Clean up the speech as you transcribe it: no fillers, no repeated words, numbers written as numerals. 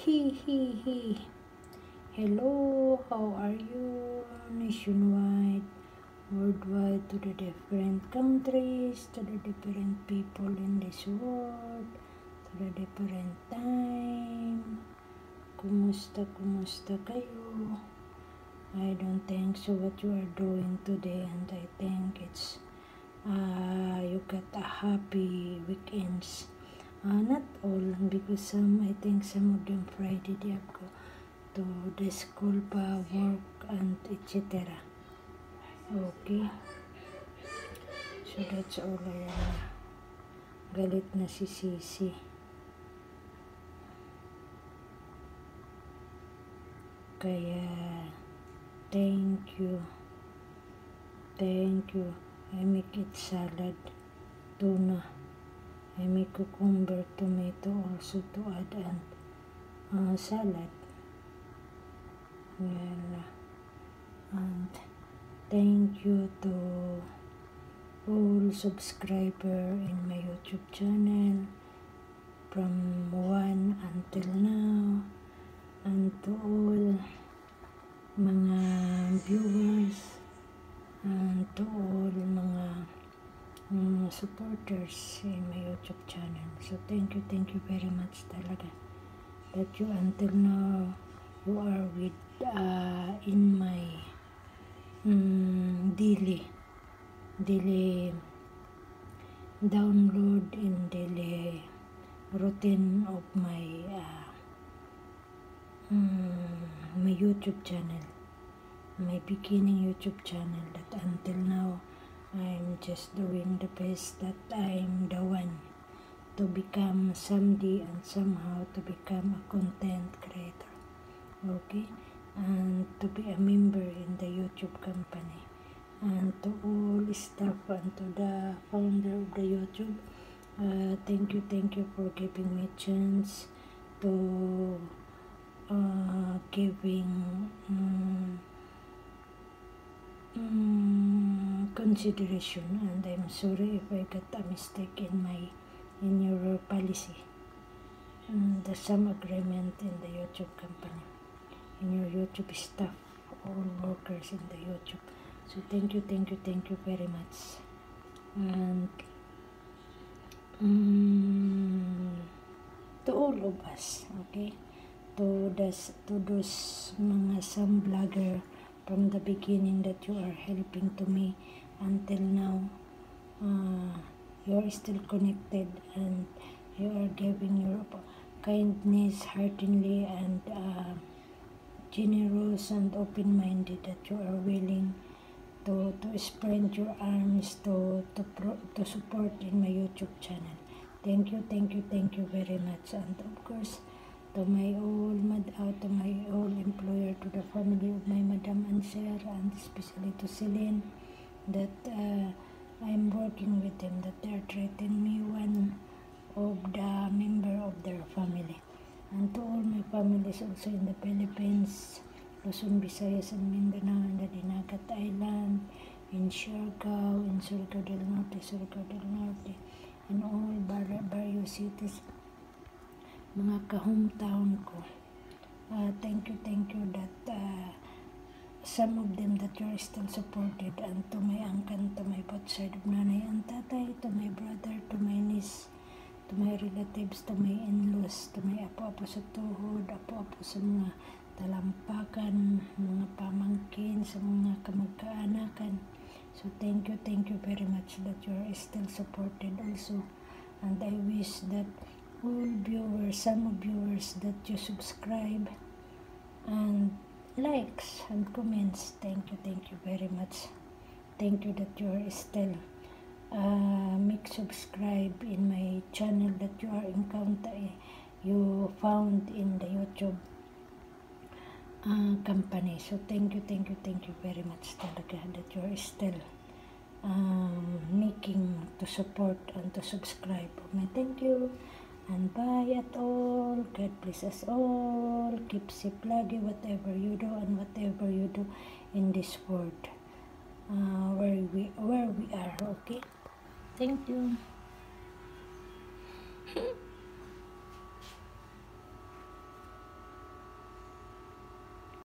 He. Hello, how are you? Nationwide, worldwide, to the different countries, to the different people in this world, to the different time. Kumusta kayo? I don't think so what you are doing today, and I think it's you got a happy weekends. Not all, because I think some of them Friday they have go to the school pa, work, and etc. Okay, so that's all. Galit na si Sisi. Kaya thank you. I make it salad, tuna. I make cucumber, tomato also to add, and salad. Well, and thank you to all subscriber in my YouTube channel from 1 until now, and to all mga viewers, and to all mga supporters in my YouTube channel. So thank you very much talaga that you until now you are with in my daily download, in daily routine of my my YouTube channel, my beginning YouTube channel, that until now I'm just doing the best that I'm the one to become someday and somehow to become a content creator, okay, and to be a member in the YouTube company, and to all staff and to the founder of the YouTube, thank you for giving me chance to giving consideration, and I'm sorry if I got a mistake in your policy, the some agreement in the YouTube company, in your YouTube staff, all workers in the YouTube. So thank you very much, and to all of us, okay, to those mga some blogger from the beginning that you are helping to me until now, you are still connected, and you are giving your kindness heartily, and generous and open-minded, that you are willing to spread your arms to support in my YouTube channel. Thank you very much, and of course to my all employer, to the family of my Madam Ansel, and especially to Celine, that I'm working with them, that they are treating me one of the member of their family, and to all my families also in the Philippines, Luzon, Visayas, and Mindanao, and the Dinagat Island, in Siargao, in Surigao del Norte, and all various cities, mga ka-hometown ko. Thank you that some of them that you are still supported, and to my uncle, to my both side of nanay and tatay, to my brother, to my niece, to my relatives, to my in-laws, to my apo-apo sa tuhod, apo-apo sa mga talampakan, mga pamangkin, sa mga kamag-kaanakan. So thank you very much that you are still supported also, and I wish that all viewers, some viewers, that you subscribe and likes and comments. Thank you very much. Thank you that you are still make subscribe in my channel that you are you found in the YouTube company. So thank you very much talaga that you are still making to support and to subscribe. Thank you. And bye at all. God bless us all. Keep safe lagi, whatever you do and whatever you do in this world, where we are. Okay. Thank you.